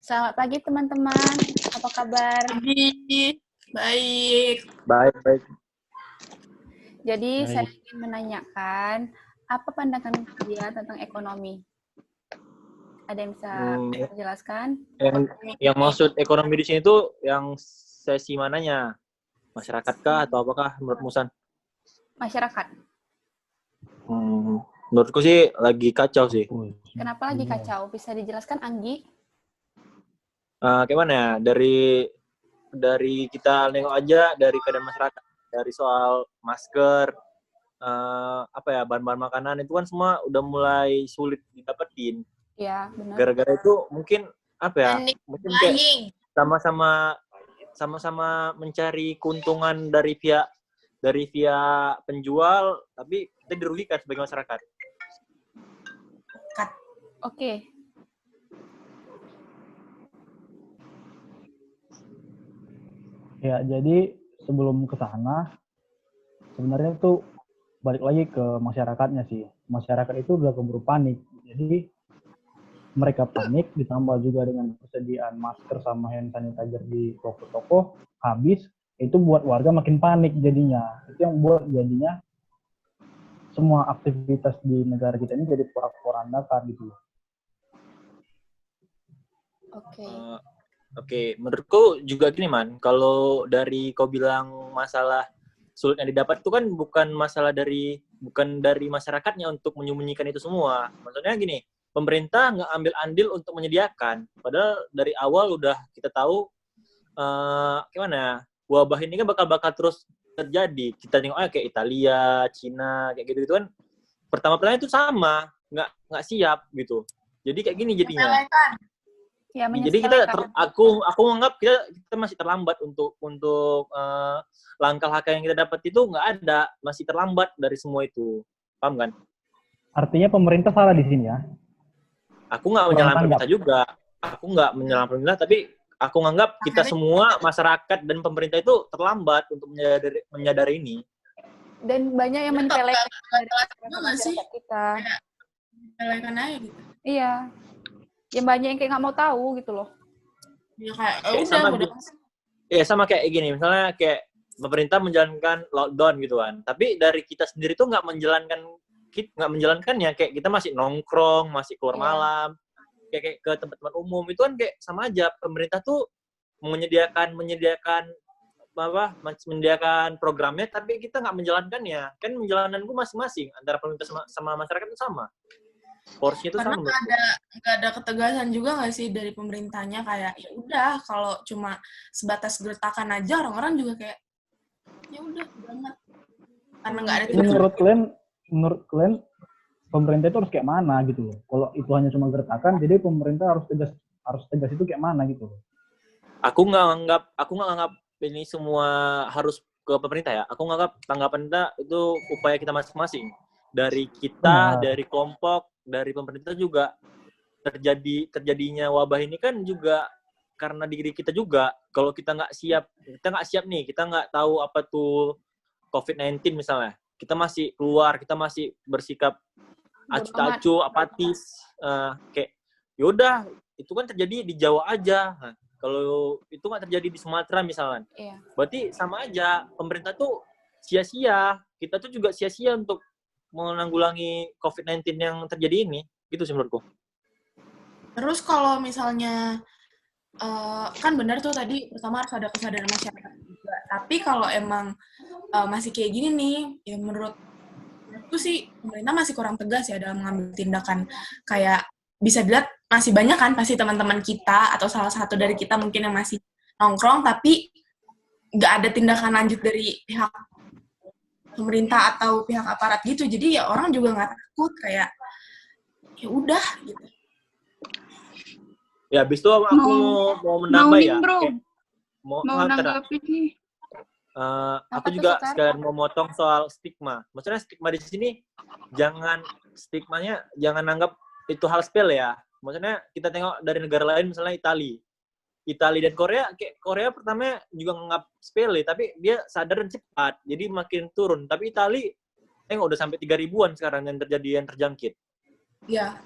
Selamat pagi teman-teman, apa kabar? Pagi, baik. Baik. Jadi saya ingin menanyakan, apa pandangan kalian tentang ekonomi? Ada yang bisa menjelaskan? Yang maksud ekonomi di sini tuh yang sesi mananya? Masyarakat kah atau apakah menurut Musan? Masyarakat. Menurutku sih lagi kacau sih. Kenapa lagi kacau? Bisa dijelaskan, Anggi? Gimana ya? Dari kita nengok aja dari keadaan masyarakat, dari soal masker, bahan-bahan makanan itu kan semua udah mulai sulit didapetin. Iya, benar. Gara-gara itu mungkin mungkin kayak sama-sama mencari keuntungan dari pihak penjual, tapi kita dirugikan sebagai masyarakat. Oke. Ya, jadi sebelum ke sana, sebenarnya tuh balik lagi ke masyarakatnya sih. Masyarakat itu udah keburu panik. Jadi mereka panik, ditambah juga dengan persediaan masker sama hand sanitizer di toko-toko habis, itu buat warga makin panik jadinya. Itu yang buat jadinya semua aktivitas di negara kita ini jadi porak-porandakan gitu. Oke, menurutku juga gini Man, kalau dari kau bilang masalah sulit yang didapat itu kan bukan dari masyarakatnya untuk menyembunyikan itu semua. Maksudnya gini, pemerintah nggak ambil andil untuk menyediakan, padahal dari awal udah kita tahu wabah ini kan bakal terus terjadi. Kita tengok kayak Italia, Cina, kayak gitu kan. Pertama-tama itu sama, nggak siap gitu. Jadi kayak gini jadinya. Ya, jadi aku menganggap kita masih terlambat untuk langkah-langkah yang kita dapat itu nggak ada, masih terlambat dari semua itu, paham kan? Artinya pemerintah salah di sini ya? Aku nggak menyalahkan pemerintah juga, tapi aku menganggap kita semua masyarakat dan pemerintah itu terlambat untuk menyadari ini. Dan banyak yang menyepelekan dari masyarakat kita. Menyepelekan aja gitu. Iya. Yang banyak yang kayak nggak mau tahu gitu loh. Ya kayak sama kayak gini, misalnya kayak pemerintah menjalankan lockdown gitu kan, tapi dari kita sendiri tuh nggak menjalankannya, kayak kita masih nongkrong, masih keluar malam, kayak ke tempat-tempat umum, itu kan kayak sama aja. Pemerintah tuh menyediakan programnya, tapi kita nggak menjalankannya. Kan menjalankanku masing-masing antara pemerintah sama masyarakat itu sama. Porsinya itu sama. Karena nggak ada ketegasan juga nggak sih dari pemerintahnya, kayak ya udah kalau cuma sebatas gertakan aja orang-orang juga kayak ya udah banget. Karena nggak ada menurut kalian pemerintah itu harus kayak mana gitu loh. Kalau itu hanya cuma gertakan, jadi pemerintah harus tegas itu kayak mana gitu loh. Aku nggak anggap ini semua harus ke pemerintah ya. Aku nganggap tanggapan kita itu upaya kita masing-masing. Dari kita, dari kelompok, dari pemerintah juga terjadinya wabah ini kan juga karena diri kita juga. Kalau kita nggak siap nih, kita nggak tahu apa tuh COVID-19 misalnya. Kita masih keluar, kita masih bersikap acuh-acuh, apatis, kayak yaudah itu kan terjadi di Jawa aja. Nah, kalau itu nggak terjadi di Sumatera misalnya, berarti sama aja. Pemerintah tuh sia-sia, kita tuh juga sia-sia untuk menanggulangi COVID-19 yang terjadi ini, gitu sih menurutku. Terus kalau misalnya, kan benar tuh tadi, pertama harus ada kesadaran masyarakat juga. Tapi kalau emang masih kayak gini nih, ya menurutku sih pemerintah masih kurang tegas ya dalam mengambil tindakan. Kayak bisa dilihat masih banyak kan pasti teman-teman kita atau salah satu dari kita mungkin yang masih nongkrong, tapi nggak ada tindakan lanjut dari pihak pemerintah atau pihak aparat gitu. Jadi ya orang juga nggak takut, kayak ya udah gitu. Ya habis itu aku mau menambah ya. Mau nanggapi nih. Aku juga sekalian mau motong soal stigma. Maksudnya stigma di sini stigmanya jangan anggap itu hal sepele ya. Maksudnya kita tengok dari negara lain misalnya Italia dan Korea, kayak Korea pertama juga nganggap sepele, tapi dia sadar dan cepat, jadi makin turun. Tapi Italia, udah sampai 3.000-an sekarang yang terjangkit. Iya.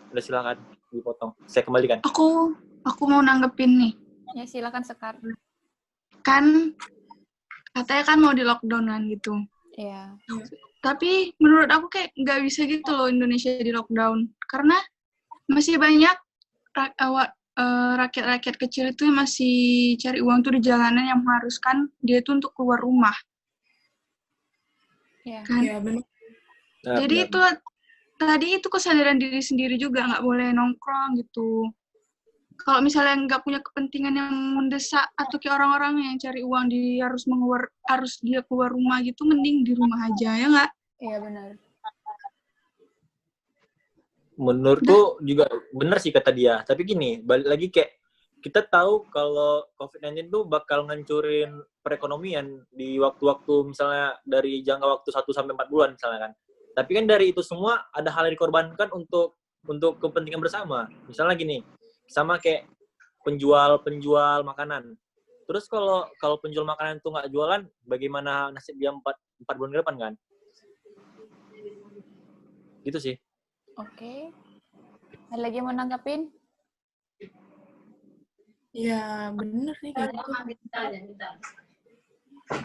Udah silakan. dipotong. Saya kembalikan. Aku mau nanggepin nih. Ya silakan Sekar. Kan katanya kan mau di lockdownan gitu. Iya. Tapi menurut aku kayak nggak bisa gitu loh Indonesia di lockdown. Karena masih banyak rakyat-rakyat kecil itu yang masih cari uang tuh di jalanan yang mengharuskan dia tuh untuk keluar rumah. Iya. Kan? Ya, benar. Jadi itu tadi itu kesadaran diri sendiri juga, nggak boleh nongkrong gitu. Kalau misalnya nggak punya kepentingan yang mendesak atau kayak orang-orang yang cari uang harus dia keluar rumah gitu, mending di rumah aja ya nggak? Iya benar. Menurutku juga benar sih kata dia. Tapi gini, balik lagi kayak kita tahu kalau COVID-19 itu bakal ngancurin perekonomian di waktu-waktu misalnya dari jangka waktu 1-4 bulan misalnya kan. Tapi kan dari itu semua ada hal yang dikorbankan untuk kepentingan bersama. Misalnya gini, sama kayak penjual makanan. Terus kalau penjual makanan itu nggak jualan, bagaimana nasib dia 4 bulan ke depan kan? Gitu sih. Oke. Ada lagi yang mau nanggapin? Ya, bener nih kayak gitu.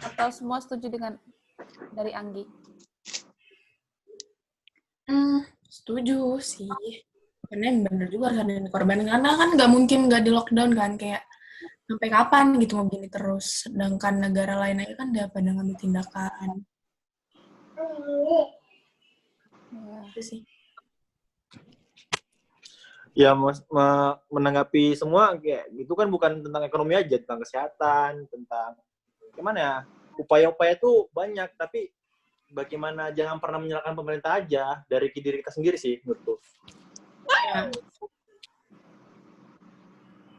Atau semua setuju dengan dari Anggi? Setuju sih. Karena yang bener juga harus ada yang dikorbanin. Karena kan nggak mungkin nggak di lockdown kan. Kayak sampai kapan gitu mau begini terus. Sedangkan negara lain aja kan udah pada ngambil tindakan. Ya. Itu sih. Ya, menanggapi semua kayak itu kan bukan tentang ekonomi aja, tentang kesehatan, tentang gimana ya, upaya-upaya itu banyak, tapi bagaimana jangan pernah menyalahkan pemerintah aja dari diri kita sendiri sih menurutku. Ya.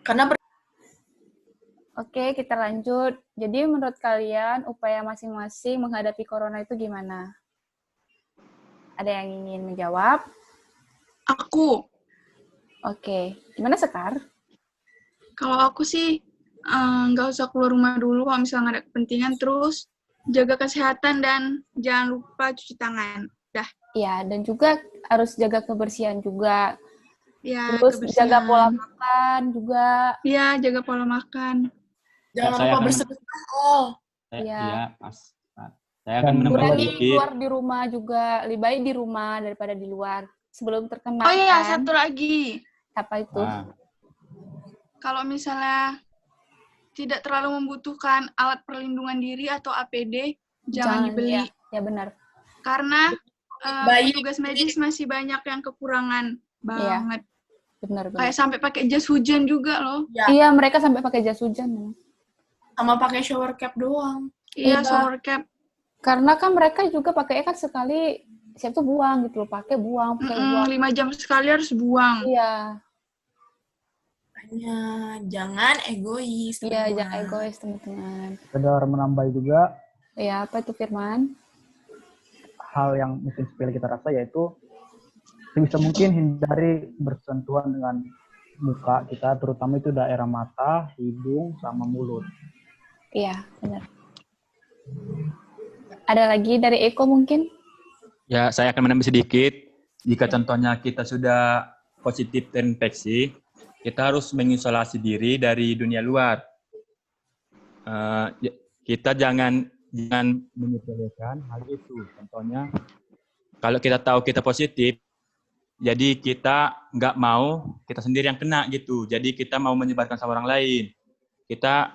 Karena Oke, kita lanjut. Jadi menurut kalian upaya masing-masing menghadapi corona itu gimana? Ada yang ingin menjawab? Aku, Oke. Gimana Sekar? kalau aku sih nggak usah keluar rumah dulu kalau misalnya nggak ada kepentingan, terus jaga kesehatan dan jangan lupa cuci tangan. Dah. Ya, dan juga harus jaga kebersihan juga. Ya, Terus kebersihan. jaga pola makan juga. Ya, jaga pola makan. jangan Saya lupa akan- bersedekah. Iya. Iya, Mas. Saya akan menambah Kurangi sedikit. keluar di rumah juga. Lebih baik di rumah daripada di luar. Sebelum terkena Oh iya, kan. satu lagi. Apa itu? Ah, Kalau misalnya tidak terlalu membutuhkan alat perlindungan diri atau APD, jangan dibeli. Ya benar. Karena Bayi. petugas medis masih banyak yang kekurangan banget. Benar. Kayak sampai pakai jas hujan juga loh. Ya, Iya, mereka sampai pakai jas hujan. sama pakai shower cap doang. Iya, Iya. shower cap. Karena kan mereka juga pakai kan sekali siap tuh buang gitu loh, pakai buang. 5 jam sekali harus buang. Iya, Makanya jangan egois. iya teman-teman. jangan egois teman-teman. Sekedar menambah juga Ya, apa itu Firman? hal yang mungkin sepele kita rasa, yaitu sebisa mungkin hindari bersentuhan dengan muka kita, terutama itu daerah mata, hidung, sama mulut. Iya, benar. Ada lagi dari Eko mungkin? ya, saya akan menambah sedikit. Jika contohnya kita sudah positif terinfeksi, kita harus mengisolasi diri dari dunia luar. Kita jangan menyepelekan hal itu. Contohnya, kalau kita tahu kita positif, jadi kita nggak mau kita sendiri yang kena gitu. Jadi kita mau menyebarkan sama orang lain. Kita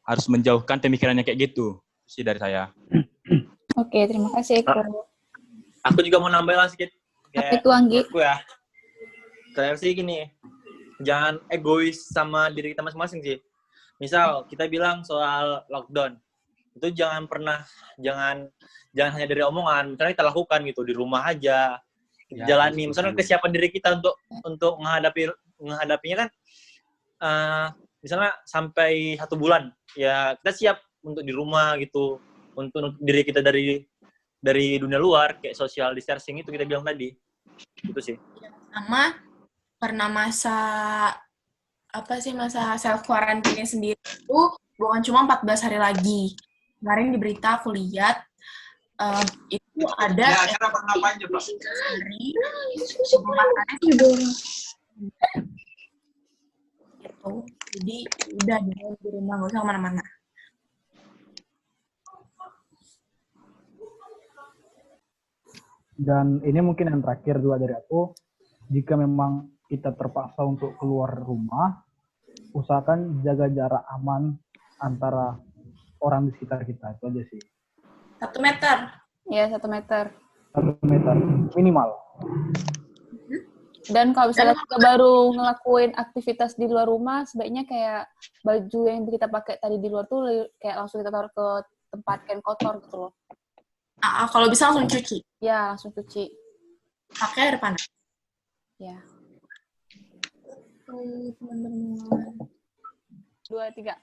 harus menjauhkan pemikirannya kayak gitu. Itu sih dari saya. Oke, terima kasih Eko. Aku juga mau nambahin sedikit. Apa itu Anggi? Menurutku ya, saya sih gini, jangan egois sama diri kita masing-masing sih. Misal kita bilang soal lockdown, itu jangan hanya dari omongan, misalnya kita lakukan gitu di rumah aja, Ya, jalani. itu. Misalnya kesiapan diri kita untuk menghadapinya kan, misalnya sampai 1 bulan, ya kita siap untuk di rumah gitu, untuk diri kita dari dunia luar, kayak social distancing itu kita bilang tadi. Itu sih. Sama karena masa self quarantine sendiri itu bukan cuma 14 hari lagi. Kemarin di berita aku lihat itu ada hari Gitu. Jadi udah di rumah, nggak usah kemana-mana. Dan ini mungkin yang terakhir juga dari aku, jika memang kita terpaksa untuk keluar rumah, usahakan jaga jarak aman antara orang di sekitar kita, itu aja sih. 1 meter. Ya, 1 meter. 1 meter minimal. Dan kalau misalnya kita baru ngelakuin aktivitas di luar rumah, sebaiknya kayak baju yang kita pakai tadi di luar tuh kayak langsung kita taruh ke tempat kain kotor gitu loh. Kalau bisa langsung cuci. Ya, langsung cuci. Pakai air panas. Ya. Teman-teman. 2, 3.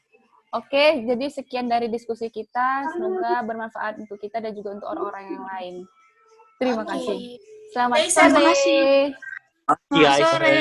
Oke, jadi sekian dari diskusi kita. Semoga bermanfaat untuk kita dan juga untuk orang-orang yang lain. Terima kasih. Selamat Terima sore. kasih. Guys. Sore.